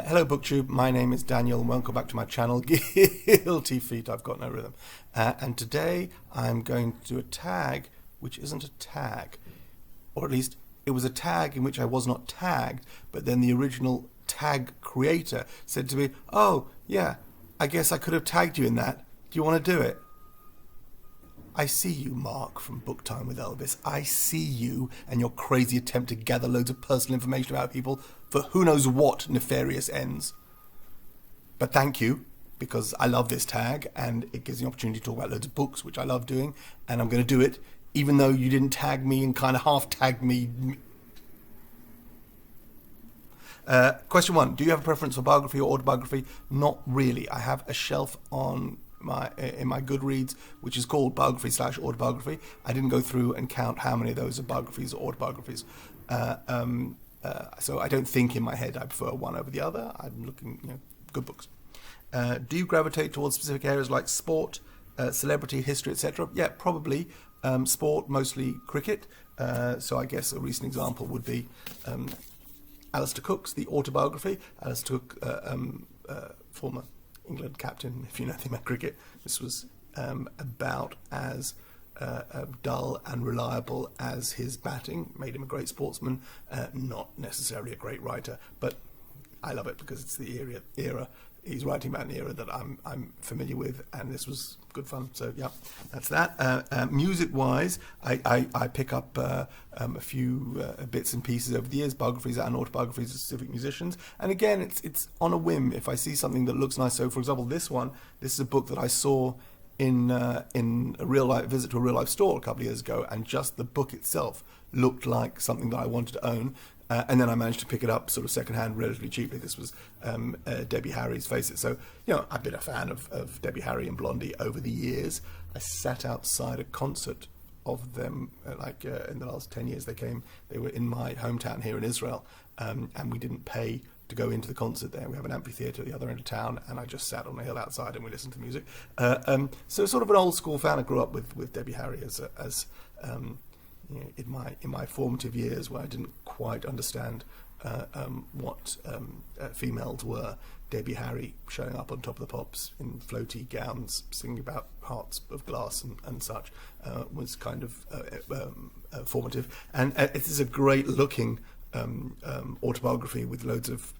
Hello BookTube, my name is Daniel and welcome back to my channel, Guilty Feet, I've got no rhythm. And today I'm going to do a tag which isn't a tag, or at least it was a tag in which I was not tagged, but then the original tag creator said to me, oh yeah, I guess I could have tagged you in that, do you want to do it? I see you, Mark, from Book Time with Elvis. I see you and your crazy attempt to gather loads of personal information about people for who knows what nefarious ends. But thank you, because I love this tag, and it gives me the opportunity to talk about loads of books, which I love doing, and I'm going to do it, even though you didn't tag me and kind of half-tagged me. Question 1. Do you have a preference for biography or autobiography? Not really. I have a shelf in my Goodreads, which is called biography/autobiography. I didn't go through and count how many of those are biographies or autobiographies. So I don't think in my head I prefer one over the other. I'm looking, good books. Do you gravitate towards specific areas like sport, celebrity, history, etc.? Yeah, probably. Sport, mostly cricket. So I guess a recent example would be Alistair Cook's The Autobiography. Alistair Cook, former England captain, if you know anything about cricket. This was about as dull and reliable as his batting. Made him a great sportsman, not necessarily a great writer, but I love it because it's the era. He's writing about an era that I'm familiar with, and this was good fun. So yeah, that's that. Music-wise, I pick up a few bits and pieces over the years, biographies and autobiographies of specific musicians. And again, it's on a whim. If I see something that looks nice, so for example, this is a book that I saw in a real life visit to a real life store a couple of years ago, and just the book itself looked like something that I wanted to own. And then I managed to pick it up sort of secondhand relatively cheaply. This was Debbie Harry's Face It. So, I've been a fan of Debbie Harry and Blondie over the years. I sat outside a concert of them, in the last 10 years they were in my hometown here in Israel, and we didn't pay to go into the concert there. We have an amphitheatre at the other end of town, and I just sat on a hill outside and we listened to music. So sort of an old school fan. I grew up with Debbie Harry as in my formative years, where I didn't quite understand what females were. Debbie Harry showing up on Top of the Pops in floaty gowns, singing about hearts of glass and such, was kind of formative. And it is a great looking autobiography with loads of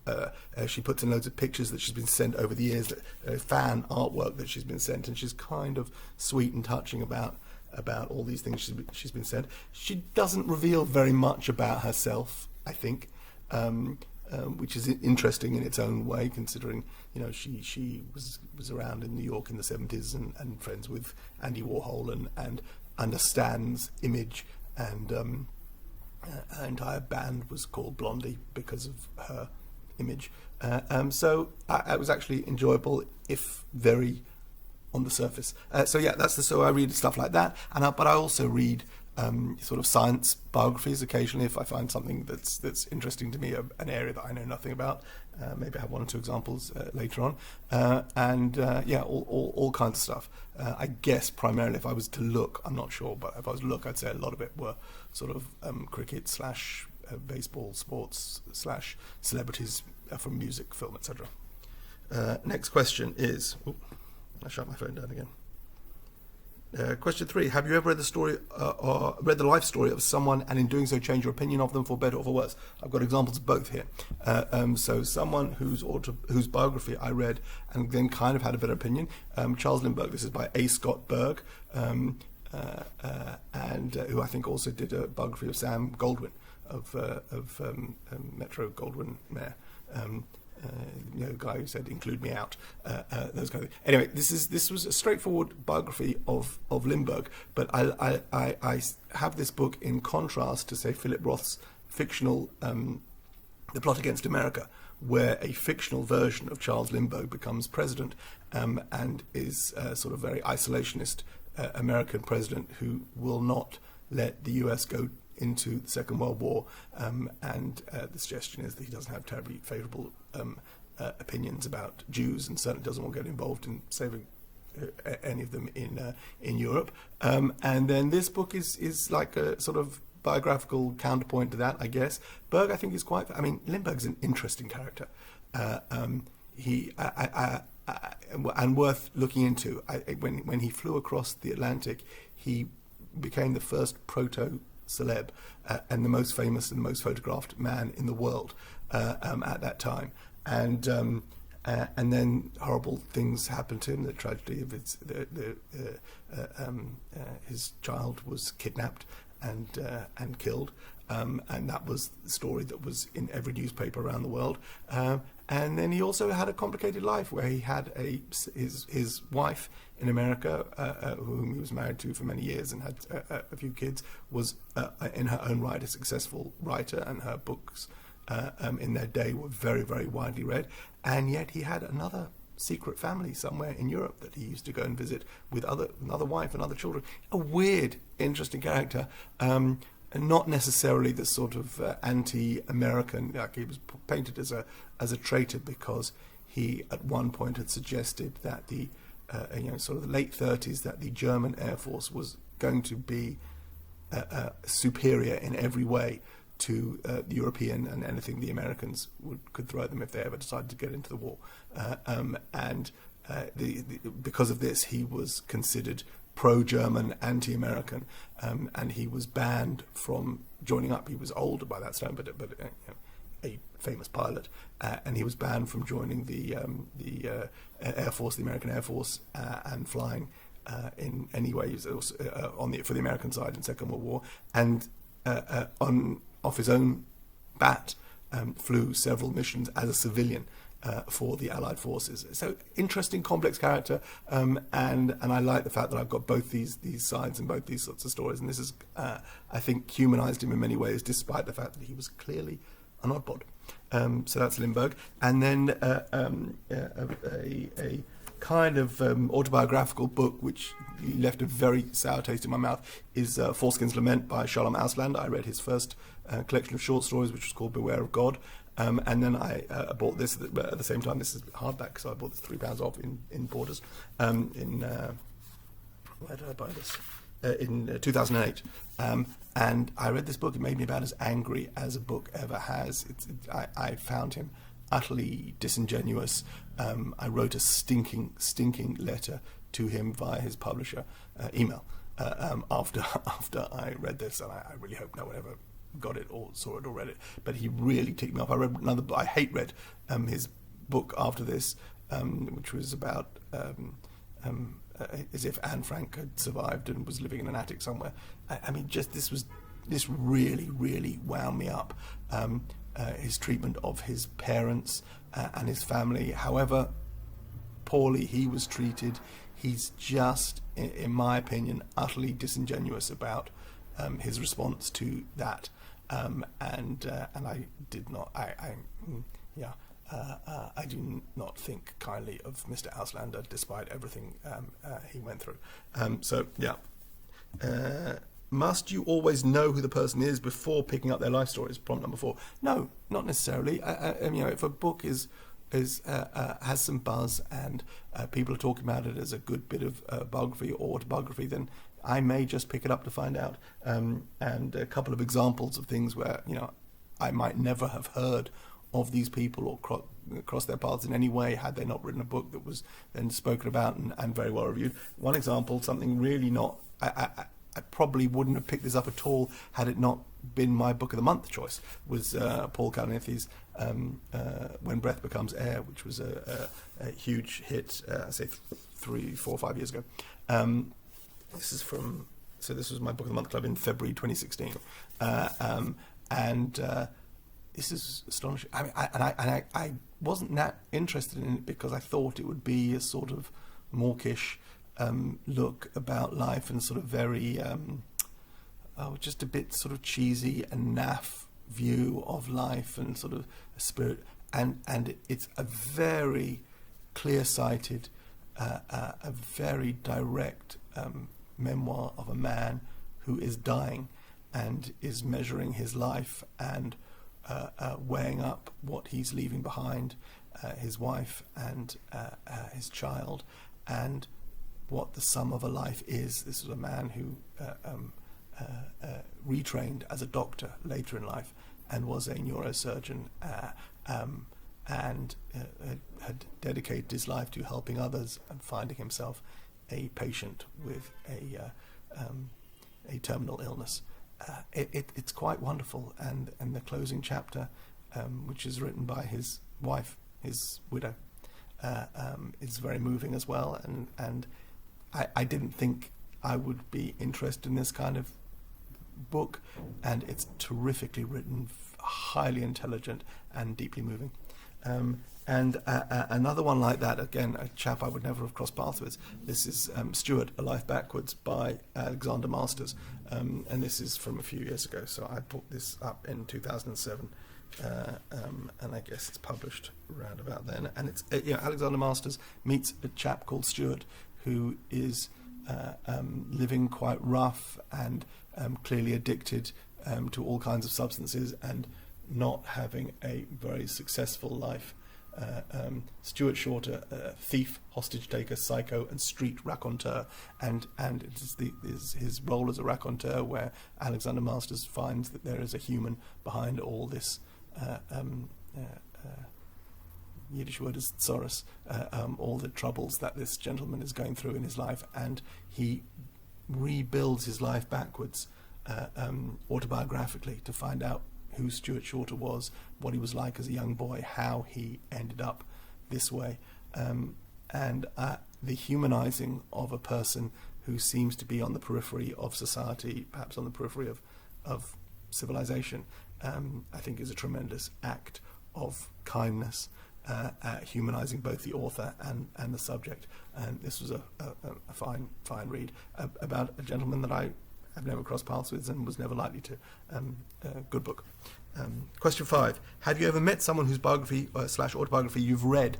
she puts in loads of pictures that she's been sent over the years, fan artwork that she's been sent, and she's kind of sweet and touching about all these things she's been sent. She doesn't reveal very much about herself, I think, which is interesting in its own way, considering she was around in New York in the 70s and friends with Andy Warhol and understands image, and her entire band was called Blondie because of her image. So it was actually enjoyable, if very on the surface. So yeah, so I read stuff like that, but I also read sort of science biographies occasionally if I find something that's interesting to me, an area that I know nothing about. Maybe I have one or two examples later on, and yeah, all kinds of stuff. I guess primarily, if I was to look, I'm not sure, but if I was to look, I'd say a lot of it were sort of cricket / baseball, sports / celebrities from music, film, etc. Next question is. I shut my phone down again. Question 3. Have you ever read the story or read the life story of someone, and in doing so change your opinion of them for better or for worse? I've got examples of both here. So someone whose biography I read and then kind of had a better opinion. Charles Lindbergh. This is by A. Scott Berg, and who I think also did a biography of Sam Goldwyn of Metro Goldwyn Mayer. Guy who said include me out, those kind of things. Anyway, this was a straightforward biography of Lindbergh, but I have this book in contrast to, say, Philip Roth's fictional The Plot Against America, where a fictional version of Charles Lindbergh becomes president, and is sort of very isolationist American president who will not let the US go into the Second World War, and the suggestion is that he doesn't have terribly favourable opinions about Jews, and certainly doesn't want to get involved in saving any of them in Europe. And then this book is like a sort of biographical counterpoint to that, I guess. Berg, I think, is quite. I mean, Lindbergh's an interesting character. and worth looking into. When he flew across the Atlantic, he became the first proto-celeb and the most famous and most photographed man in the world at that time. And then horrible things happened to him. The tragedy of his child was kidnapped and killed, and that was the story that was in every newspaper around the world. And then he also had a complicated life where he had his wife in America, whom he was married to for many years and had a few kids, was in her own right a successful writer, and her books in their day were very, very widely read. And yet he had another secret family somewhere in Europe that he used to go and visit with another wife and other children. A weird, interesting character. And not necessarily the sort of anti-American. Like, he was painted as a traitor because he at one point had suggested that the sort of the late 30s, that the German Air Force was going to be superior in every way to the European and anything the Americans could throw at them if they ever decided to get into the war. Because of this, he was considered pro-German, anti-American, and he was banned from joining up. He was older by that time, but a famous pilot, and he was banned from joining the Air Force, the American Air Force, and flying in any way. He was also, for the American side in Second World War, and off his own bat, flew several missions as a civilian for the Allied forces. So interesting, complex character, and I like the fact that I've got both these sides and both these sorts of stories. And this is, I think, humanised him in many ways, despite the fact that he was clearly an oddbod. So that's Lindbergh, and then a kind of autobiographical book which left a very sour taste in my mouth is Foreskins Lament by Shalom Ausland. I read his first collection of short stories, which was called Beware of God. And then I bought this at the same time. This is hardback, so I bought this £3 off in Borders. Where did I buy this? In 2008. And I read this book. It made me about as angry as a book ever has. I found him utterly disingenuous. I wrote a stinking letter to him via his publisher, email, after I read this, and I really hope no one ever got it or saw it or read it. But he really ticked me off. I read another book. I read his book after this, which was about as if Anne Frank had survived and was living in an attic somewhere. I mean, this really wound me up. His treatment of his parents and his family, however poorly he was treated, he's just, in my opinion, utterly disingenuous about his response to that. And I did not. I do not think kindly of Mr. Auslander, despite everything he went through. Must you always know who the person is before picking up their life stories? Prompt number 4. No, not necessarily. If a book has some buzz and people are talking about it as a good bit of biography or autobiography, then I may just pick it up to find out. And a couple of examples of things where I might never have heard of these people or cross their paths in any way had they not written a book that was then spoken about and very well reviewed. One example, something really not. I probably wouldn't have picked this up at all had it not been my book of the month choice, was Paul Kalanithe's When Breath Becomes Air, which was a huge hit, say 3, 4, 5 years ago. This was my book of the month club in February 2016, this is astonishing. I wasn't that interested in it because I thought it would be a sort of mawkish look about life and sort of very just a bit sort of cheesy and naff view of life and sort of a spirit, and it's a very clear-sighted, a very direct memoir of a man who is dying and is measuring his life and weighing up what he's leaving behind, his wife and his child, and what the sum of a life is. This was a man who retrained as a doctor later in life and was a neurosurgeon, and had dedicated his life to helping others and finding himself a patient with a terminal illness. It's quite wonderful, and the closing chapter, which is written by his wife, his widow, is very moving as well. And I didn't think I would be interested in this kind of book, and it's terrifically written, highly intelligent, and deeply moving. And another one like that, again, a chap I would never have crossed paths with. This is Stuart, A Life Backwards by Alexander Masters, and this is from a few years ago. So I bought this up in 2007, and I guess it's published around about then. And it's Alexander Masters meets a chap called Stuart, who is living quite rough and clearly addicted to all kinds of substances and not having a very successful life. Stuart Shorter, thief, hostage taker, psycho, and street raconteur, and it is his role as a raconteur where Alexander Masters finds that there is a human behind all this. Yiddish word is tsoros, all the troubles that this gentleman is going through in his life, and he rebuilds his life backwards, autobiographically, to find out who Stuart Shorter was, what he was like as a young boy, how he ended up this way, and the humanizing of a person who seems to be on the periphery of society, perhaps on the periphery of civilization, I think is a tremendous act of kindness, humanizing both the author and the subject. And this was a fine read about a gentleman that I've never crossed paths with and was never likely to. Good book. Question 5. Have you ever met someone whose biography / autobiography you've read?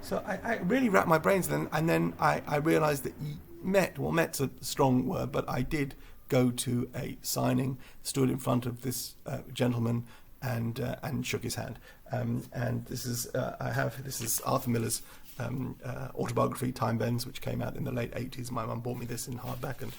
So I really racked my brains then, and then I realised that met's a strong word, but I did go to a signing, stood in front of this gentleman and shook his hand. And this is Arthur Miller's autobiography, Time Bends, which came out in the late 80s. My mum bought me this in hardback, and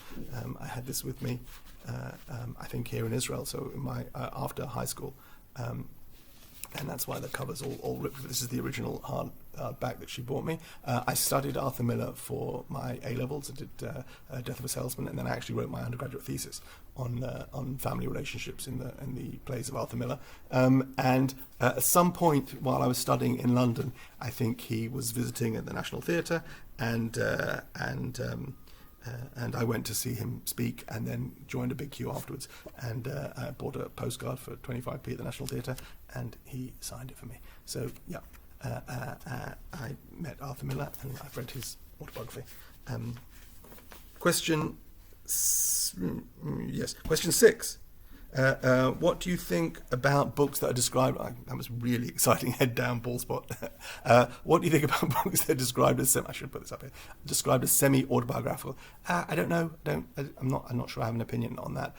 I had this with me, I think, here in Israel, so in my after high school. And that's why the cover's all ripped. This is the original hardback that she bought me. I studied Arthur Miller for my A-levels. I did Death of a Salesman, and then I actually wrote my undergraduate thesis on family relationships in the plays of Arthur Miller. And at some point while I was studying in London, I think he was visiting at the National Theatre, and I went to see him speak, and then joined a big queue afterwards, and I bought a postcard for 25p at the National Theatre, and he signed it for me. So yeah, I met Arthur Miller, and I've read his autobiography. Question 6. What do you think about books that are described? That was really exciting. Head down, ball spot. What do you think about books that are described as I should put this up here. Described as semi-autobiographical. I don't know. I'm not sure I have an opinion on that.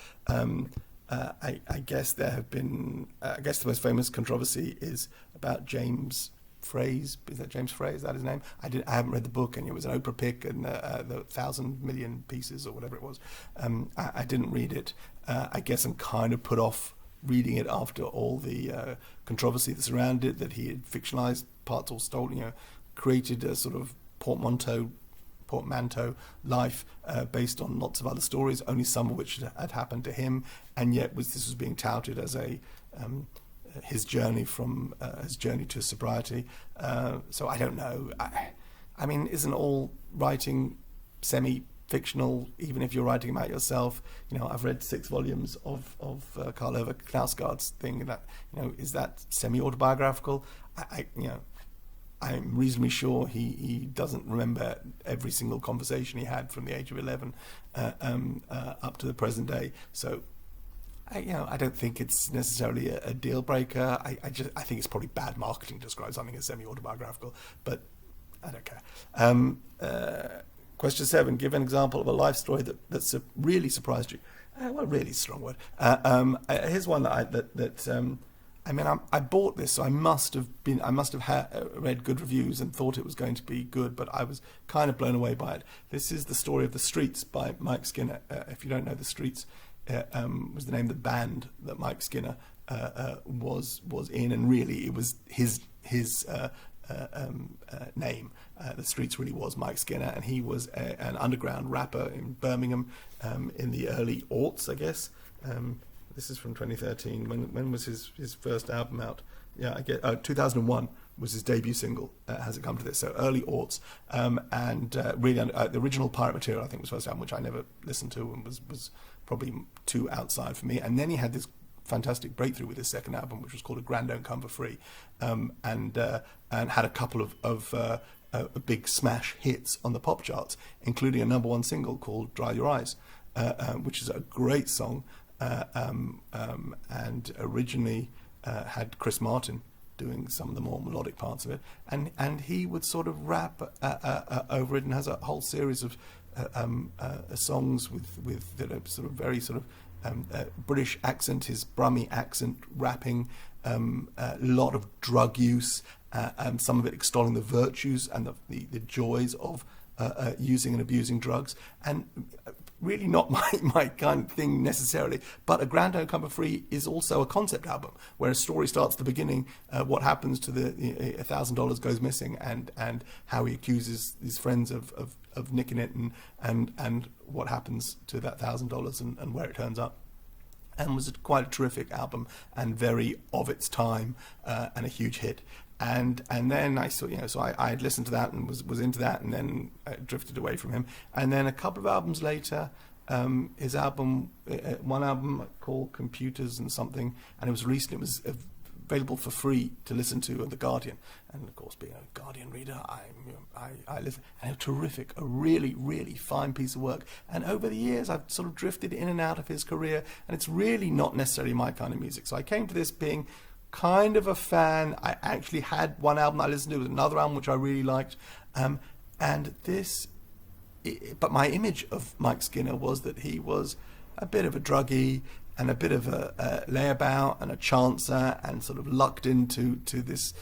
I guess there have been. I guess the most famous controversy is about James Frey's. Is that James Frey? Is that his name? I haven't read the book, and it was an Oprah pick, and the 1,000 million pieces or whatever it was. I didn't read it. I guess I'm kind of put off reading it after all the controversy that surrounded it, that he had fictionalized parts or stolen, created a sort of portmanteau life based on lots of other stories, only some of which had happened to him, and yet this was being touted as his journey to sobriety. So I don't know. I mean, isn't all writing semi-fictional, even if you're writing about yourself? I've read 6 volumes of Karl Ove Knausgaard's thing. That is that semi-autobiographical? I'm reasonably sure he doesn't remember every single conversation he had from the age of 11 up to the present day. So I don't think it's necessarily a deal breaker. I think it's probably bad marketing to describe something as semi-autobiographical, but I don't care. Question 7. Give an example of a life story that's really surprised you. Well, really strong word. Here's one I bought this, so I must have read good reviews and thought it was going to be good, but I was kind of blown away by it. This is The Story of the Streets by Mike Skinner. If you don't know, The Streets was the name of the band that Mike Skinner was in, and really it was his name. The Streets really was Mike Skinner, and he was an underground rapper in Birmingham in the early aughts, I guess. This is from 2013. When was his first album out? Yeah, I guess 2001 was his debut single. Has It Come to This? So early aughts, and really the original Pirate Material, I think, was the first album, which I never listened to and was probably too outside for me. And then he had this fantastic breakthrough with his second album, which was called A Grand Don't Come for Free, and had a couple of big smash hits on the pop charts, including a #1 single called Dry Your Eyes, which is a great song, and originally had Chris Martin doing some of the more melodic parts of it, and he would sort of rap over it, and has a whole series of songs with that are sort of very sort of British accent, his Brummie accent, rapping, a lot of drug use, some of it extolling the virtues and the joys of using and abusing drugs, and really not my kind of thing necessarily. But A Grand Don't Come for Free is also a concept album where a story starts at the beginning, what happens to the $1,000 goes missing, and how he accuses his friends of nicking it, and what happens to that $1,000 and where it turns up. And was quite a terrific album and very of its time, and a huge hit. And then I saw, so I had listened to that and was into that, and then I drifted away from him. And then a couple of albums later, his album, one album called Computers and Something, and it was released, and it was available for free to listen to on The Guardian. And of course, being a Guardian reader, I listen, and it was terrific, a really, really fine piece of work. And over the years, I've sort of drifted in and out of his career, and it's really not necessarily my kind of music. So I came to this being kind of a fan. I actually had one album I listened to, another album which I really liked, and this. But my image of Mike Skinner was that he was a bit of a druggie and a bit of a layabout and a chancer, and sort of lucked into this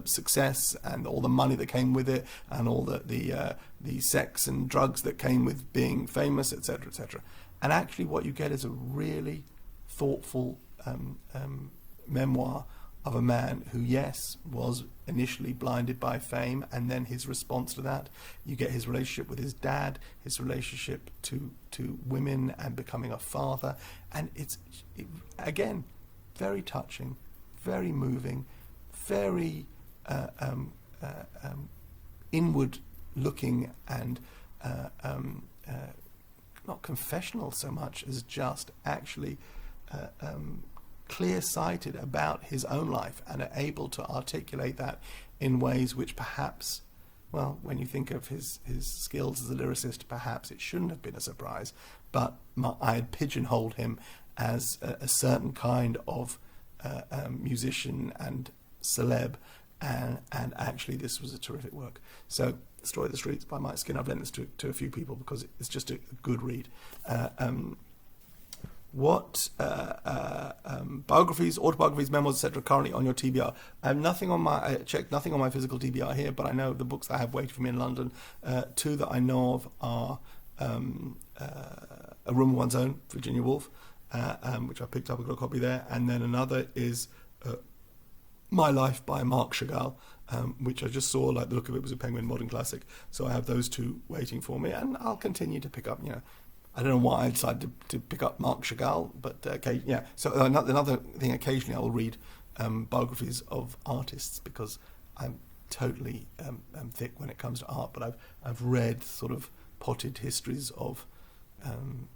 success and all the money that came with it, and all the sex and drugs that came with being famous, etc., etc. And actually, what you get is a really thoughtful memoir of a man who, yes, was initially blinded by fame, and then his response to that. You get his relationship with his dad, his relationship to women, and becoming a father, and it's again very touching, very moving, very inward looking, and not confessional so much as just actually clear-sighted about his own life, and are able to articulate that in ways which perhaps, well, when you think of his skills as a lyricist, perhaps it shouldn't have been a surprise, but I had pigeonholed him as a certain kind of musician and celeb, and actually this was a terrific work. So, Story of the Streets by Mike Skinner, I've lent this to a few people because it's just a good read. What biographies, autobiographies, memoirs, etc. currently on your TBR? I have nothing on I checked nothing on my physical TBR here, but I know the books that I have waiting for me in London. Two that I know of are A Room of One's Own, Virginia Woolf, which I picked up. I've got a copy there, and then another is My Life by Marc Chagall, which I just saw. Like the look of it was a Penguin Modern Classic, so I have those two waiting for me, and I'll continue to pick up. I don't know why I decided to pick up Marc Chagall, but okay, yeah. So another thing, occasionally I will read biographies of artists, because I'm totally thick when it comes to art. But I've read sort of potted histories of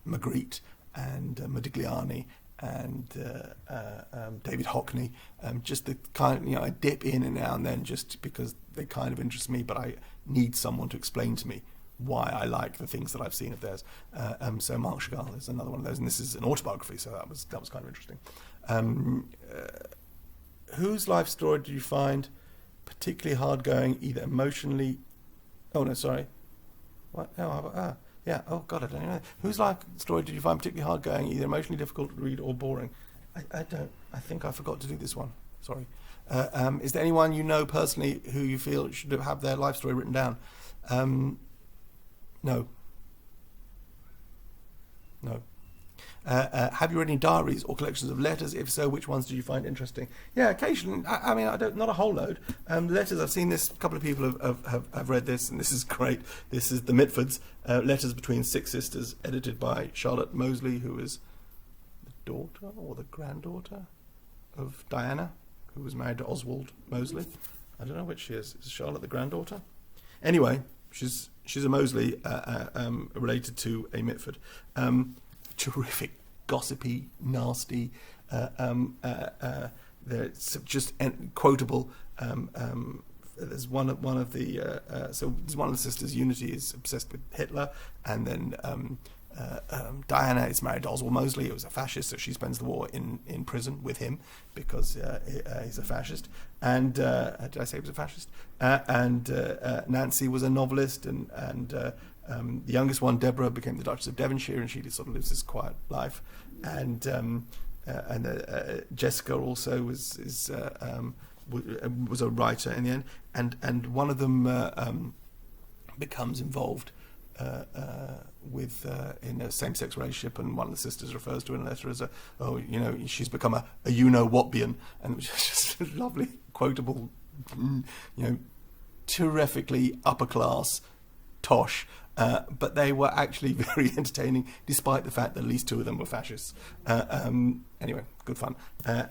Magritte and Modigliani and David Hockney. Just the kind, I dip in and now and then just because they kind of interest me, but I need someone to explain to me why I like the things that I've seen of theirs. So Marc Chagall is another one of those, and this is an autobiography, so that was kind of interesting. Whose life story did you find particularly hard going, either emotionally? Oh no, sorry. What? No, yeah. Oh God, I don't know. Whose life story did you find particularly hard going, either emotionally difficult to read or boring? I don't. I think I forgot to do this one. Sorry. Is there anyone you know personally who you feel should have their life story written down? No. Have you read any diaries or collections of letters? If so, which ones did you find interesting? Yeah, occasionally. I mean, not a whole load. Letters, I've seen this. A couple of people have read this, and this is great. This is the Mitfords, Letters Between Six Sisters, edited by Charlotte Mosley, who is the daughter or the granddaughter of Diana, who was married to Oswald Mosley. I don't know which she is. Is Charlotte the granddaughter? Anyway, she's a Mosley related to a Mitford. Terrific, gossipy, nasty. They're just quotable. There's one of the sisters, Unity, is obsessed with Hitler, and then Diana is married to Oswald Mosley, who was a fascist, so she spends the war in prison with him because he's a fascist. And did I say he was a fascist? And Nancy was a novelist, and the youngest one, Deborah, became the Duchess of Devonshire, and she just sort of lives this quiet life. And Jessica also was a writer in the end, and one of them becomes involved in a same-sex relationship, and one of the sisters refers to it in a letter as she's become a you-know-what-bian, and it was just lovely, quotable, terrifically upper-class tosh. But they were actually very entertaining, despite the fact that at least two of them were fascists. Anyway, good fun.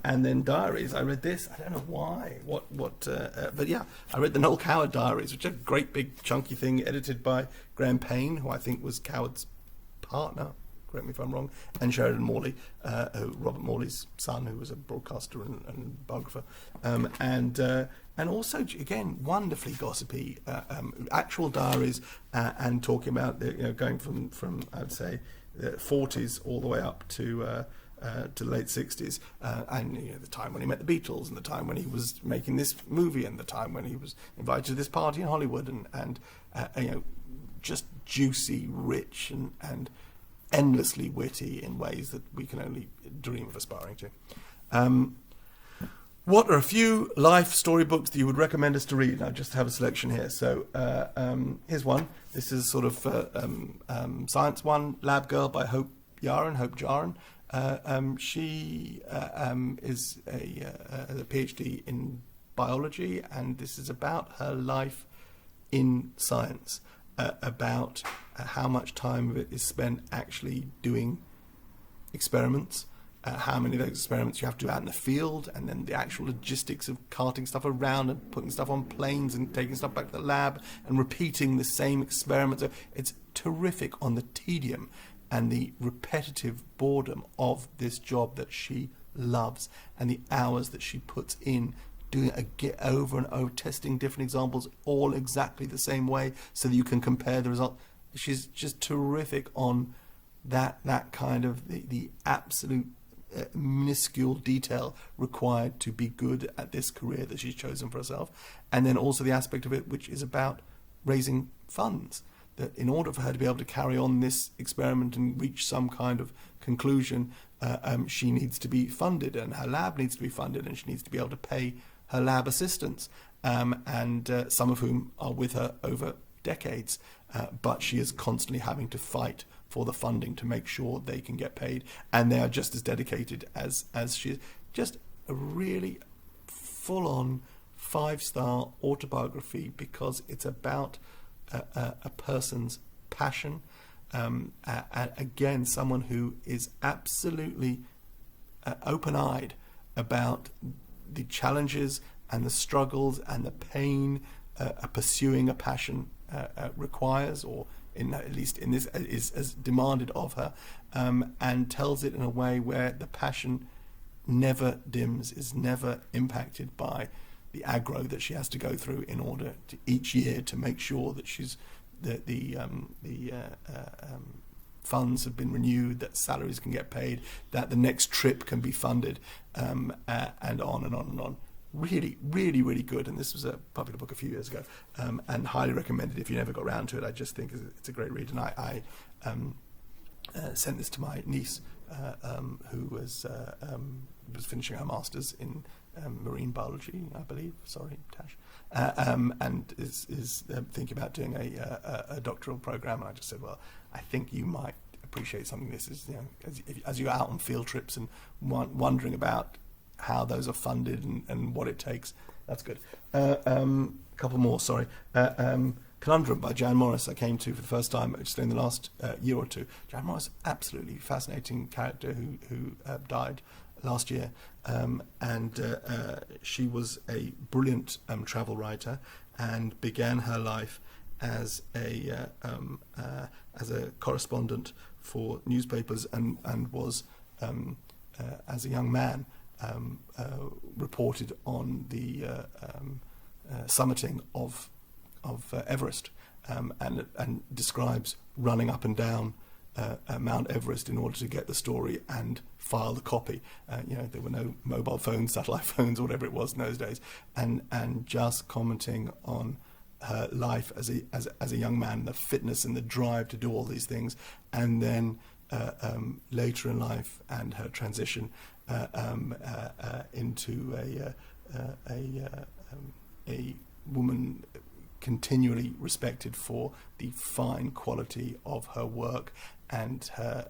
And then diaries. I read this. I don't know why. But yeah, I read the Noel Coward diaries, which are a great big chunky thing, edited by Graham Payne, who I think was Coward's partner. Correct me if I'm wrong. And Sheridan Morley, Robert Morley's son, who was a broadcaster and biographer. And also, again, wonderfully gossipy, actual diaries, and talking about going from I would say the 40s all the way up to the late 60s, and the time when he met the Beatles, and the time when he was making this movie, and the time when he was invited to this party in Hollywood, and just juicy, rich, and endlessly witty in ways that we can only dream of aspiring to. What are a few life storybooks that you would recommend us to read? I just have a selection here. So here's one. This is sort of science one, Lab Girl by Hope Jahren. She is a PhD in biology, and this is about her life in science, about how much time of it is spent actually doing experiments, how many of those experiments you have to do out in the field, and then the actual logistics of carting stuff around and putting stuff on planes and taking stuff back to the lab and repeating the same experiment. So it's terrific on the tedium and the repetitive boredom of this job that she loves, and the hours that she puts in doing it over and over, testing different examples all exactly the same way so that you can compare the result. She's just terrific on that kind of the absolute minuscule detail required to be good at this career that she's chosen for herself. And then also the aspect of it which is about raising funds, that in order for her to be able to carry on this experiment and reach some kind of conclusion, she needs to be funded, and her lab needs to be funded, and she needs to be able to pay her lab assistants, and some of whom are with her over decades, but she is constantly having to fight for the funding to make sure they can get paid, and they are just as dedicated as she is. Just a really full-on 5-star autobiography, because it's about a person's passion, and again, someone who is absolutely open-eyed about the challenges and the struggles and the pain pursuing a passion requires, or at least in this is as demanded of her, and tells it in a way where the passion never dims, is never impacted by the aggro that she has to go through in order to each year to make sure that she's the funds have been renewed, that salaries can get paid, that the next trip can be funded, and on and on and on. Really, really, really good. And this was a popular book a few years ago, and highly recommended if you never got around to it. I just think it's a great read. And I sent this to my niece, who was finishing her master's in marine biology, I believe. Sorry, Tash. And is thinking about doing a doctoral program. And I just said, well, I think you might appreciate something. This is, as you're out on field trips and wondering about how those are funded and what it takes. That's good. A couple more, sorry. Conundrum by Jan Morris I came to for the first time just in the last year or two. Jan Morris, absolutely fascinating character who died last year, and she was a brilliant travel writer and began her life as a correspondent for newspapers and was as a young man reported on the summiting of Everest, and describes running up and down Mount Everest in order to get the story and file the copy. There were no mobile phones, satellite phones, or whatever it was in those days, and just commenting on her life as a young man, the fitness and the drive to do all these things, and then later in life and her transition into a woman continually respected for the fine quality of her work and her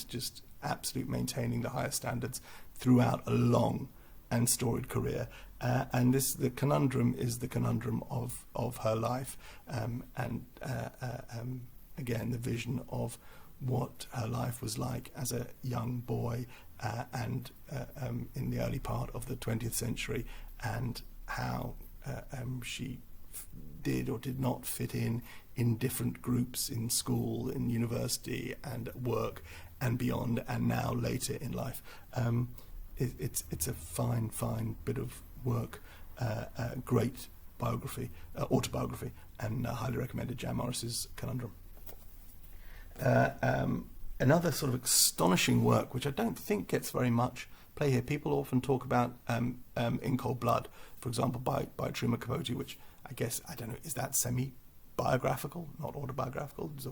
just absolute maintaining the highest standards throughout a long and storied career. And the conundrum is the conundrum of her life, and again the vision of what her life was like as a young boy and in the early part of the 20th century, and how she did or did not fit in different groups in school, in university, and at work, and beyond, and now later in life. It's a fine bit of work, great biography, autobiography, and highly recommended Jan Morris's Conundrum. Another sort of astonishing work, which I don't think gets very much play here. People often talk about In Cold Blood, for example, by Truman Capote, which I guess, I don't know, is that semi-biographical, not autobiographical? It's a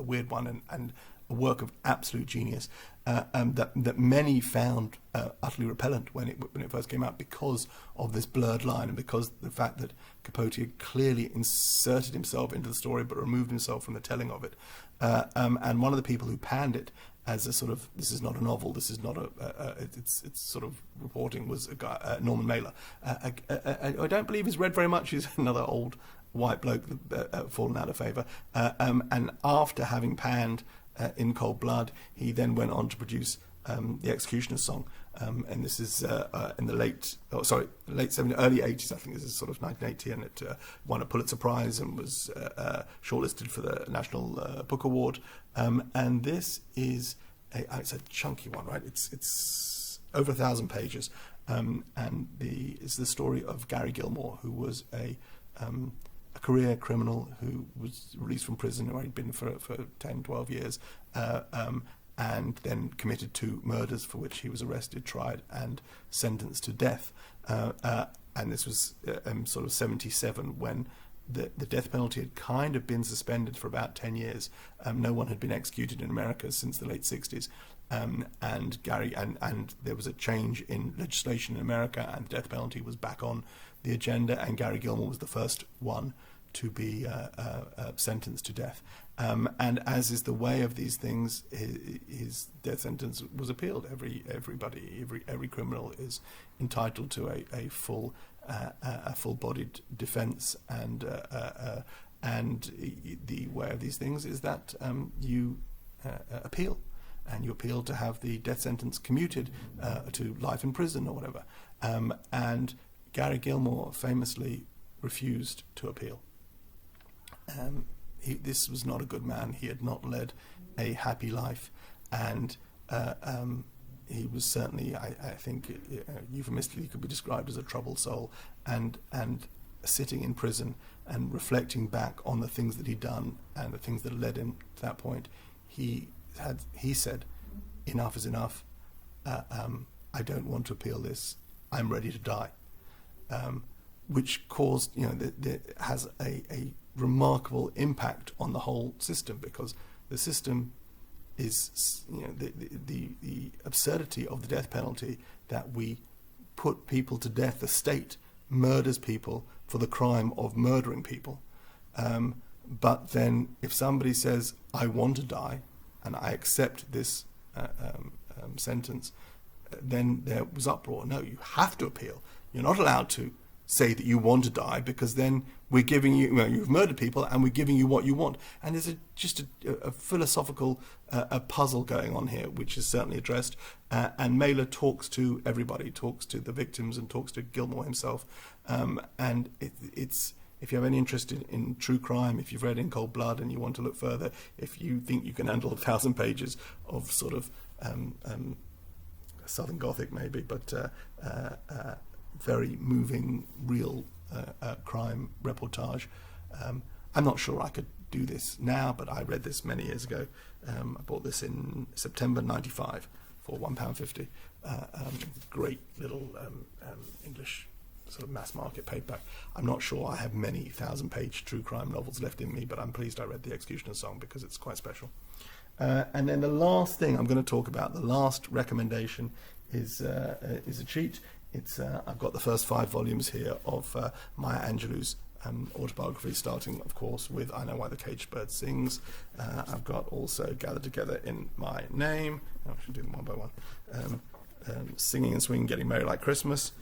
weird one, and a work of absolute genius that many found utterly repellent when it first came out, because of this blurred line and because the fact that Capote had clearly inserted himself into the story but removed himself from the telling of it. And one of the people who panned it as a sort of, this is not a novel, this is not it's sort of reporting, was a guy, Norman Mailer. I don't believe he's read very much. He's another old white bloke fallen out of favour. And after having panned In Cold Blood, he then went on to produce The Executioner's Song, and this is in the late 70s, early 80s, I think. This is sort of 1980, and it won a Pulitzer Prize and was shortlisted for the National Book Award. And this is it's a chunky one, right? It's over 1,000 pages, and it's the story of Gary Gilmore, who was a career criminal who was released from prison, where he'd been for 10, 12 years, and then committed 2 murders for which he was arrested, tried, and sentenced to death. And this was sort of 1977, when the death penalty had kind of been suspended for about 10 years. No one had been executed in America since the late 60s. And Gary, and there was a change in legislation in America, and the death penalty was back on the agenda, and Gary Gilmore was the first one to be sentenced to death. And as is the way of these things, his death sentence was appealed. Every criminal is entitled to a full-bodied defence, and the way of these things is that you appeal. And you appeal to have the death sentence commuted to life in prison or whatever. And Gary Gilmore famously refused to appeal. This was not a good man. He had not led a happy life, and he was certainly, I think, euphemistically could be described as a troubled soul. And sitting in prison and reflecting back on the things that he'd done and the things that led him to that point, he said, enough is enough. I don't want to appeal this. I'm ready to die. Which caused, has a remarkable impact on the whole system, because the system is, the absurdity of the death penalty, that we put people to death. The state murders people for the crime of murdering people. But then if somebody says, I want to die, and I accept this sentence, then there was uproar. No, you have to appeal. You're not allowed to say that you want to die, because then we're giving you, well, you've murdered people and we're giving you what you want. And there's just a philosophical a puzzle going on here, which is certainly addressed. And Mailer talks to everybody, talks to the victims and talks to Gilmore himself. And it's, if you have any interest in true crime, if you've read In Cold Blood and you want to look further, if you think you can handle 1,000 pages of sort of Southern Gothic maybe, but very moving, real crime reportage. I'm not sure I could do this now, but I read this many years ago. I bought this in September '95 for £1.50. Great little English sort of mass market paperback. I'm not sure I have many 1,000-page true crime novels left in me, but I'm pleased I read The Executioner's Song because it's quite special. And then the last thing I'm going to talk about, the last recommendation, is a cheat. It's I've got the first 5 volumes here of Maya Angelou's autobiography, starting, of course, with I Know Why the Caged Bird Sings. I've got also Gathered Together in My Name. I should do them one by one. Singing and Swinging, Getting Merry Like Christmas,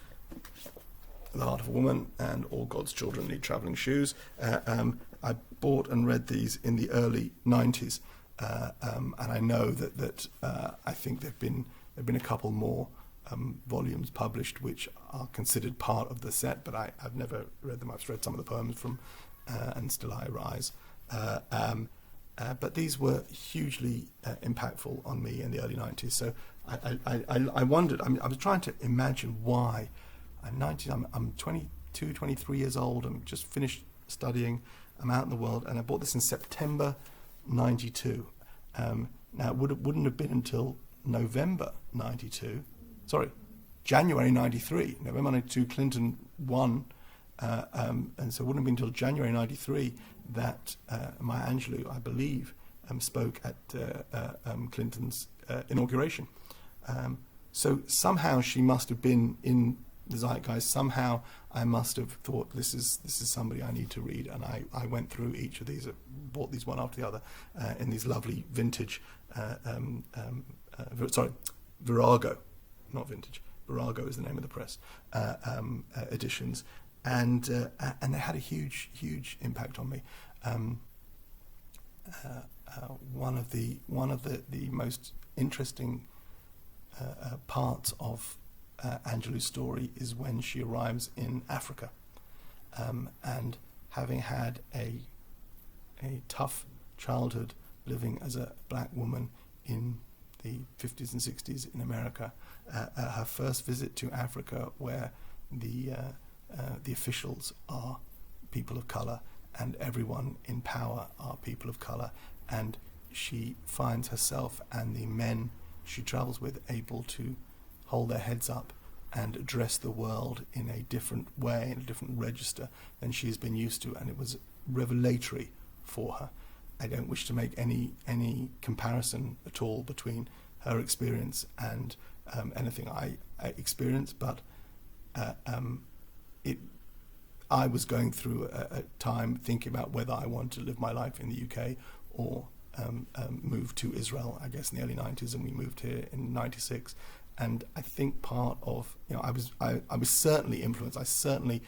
The Heart of a Woman, and All God's Children Need Travelling Shoes. I bought and read these in the early 90s, and I know that I think there've been a couple more volumes published which are considered part of the set, but I've never read them. I've read some of the poems from And Still I Rise. But these were hugely impactful on me in the early 90s. So I wondered, I was trying to imagine why. I'm 22, 23 years old, I'm just finished studying, I'm out in the world, and I bought this in September 92. Now it wouldn't have been until November 92, January 93, November 92, Clinton won, and so it wouldn't have been until January 93 that Maya Angelou, I believe, spoke at Clinton's inauguration. So somehow she must have been in the zeitgeist. Somehow I must have thought, this is somebody I need to read, and I went through each of these, bought these one after the other, in these lovely vintage, Virago, not vintage, Virago is the name of the press, editions, and they had a huge impact on me. One of the most interesting parts of Angelou's story is when she arrives in Africa, and having had a tough childhood living as a black woman in the 50s and 60s in America, her first visit to Africa, where the officials are people of colour and everyone in power are people of colour, and she finds herself and the men she travels with able to hold their heads up and address the world in a different way, in a different register than she's been used to, and it was revelatory for her. I don't wish to make any comparison at all between her experience and anything I experienced, but I was going through a time thinking about whether I wanted to live my life in the UK or move to Israel, I guess in the early 90s, and we moved here in 96. And I think part of, I was certainly influenced. I certainly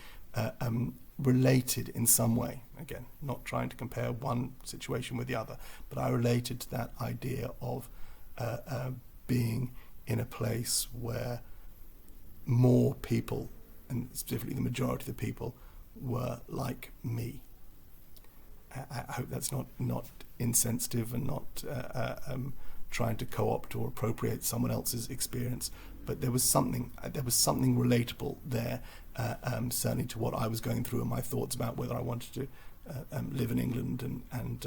related in some way. Again, not trying to compare one situation with the other, but I related to that idea of being in a place where more people, and specifically the majority of the people, were like me. I hope that's not insensitive and not trying to co-opt or appropriate someone else's experience, but there was something relatable there, certainly to what I was going through and my thoughts about whether I wanted to live in England and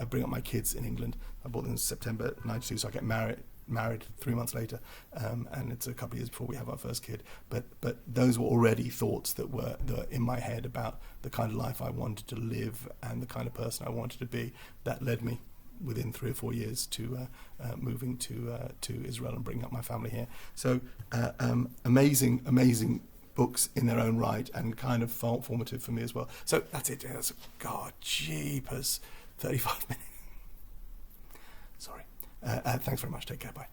bring up my kids in England. I bought them in September 92, so I get married 3 months later, and it's a couple of years before we have our first kid. But those were already thoughts that were in my head about the kind of life I wanted to live and the kind of person I wanted to be. That led me, within 3 or 4 years, to moving to Israel and bringing up my family here. So amazing books in their own right and kind of formative for me as well. So that's it. God, jeepers, 35 minutes. Sorry. Thanks very much. Take care. Bye.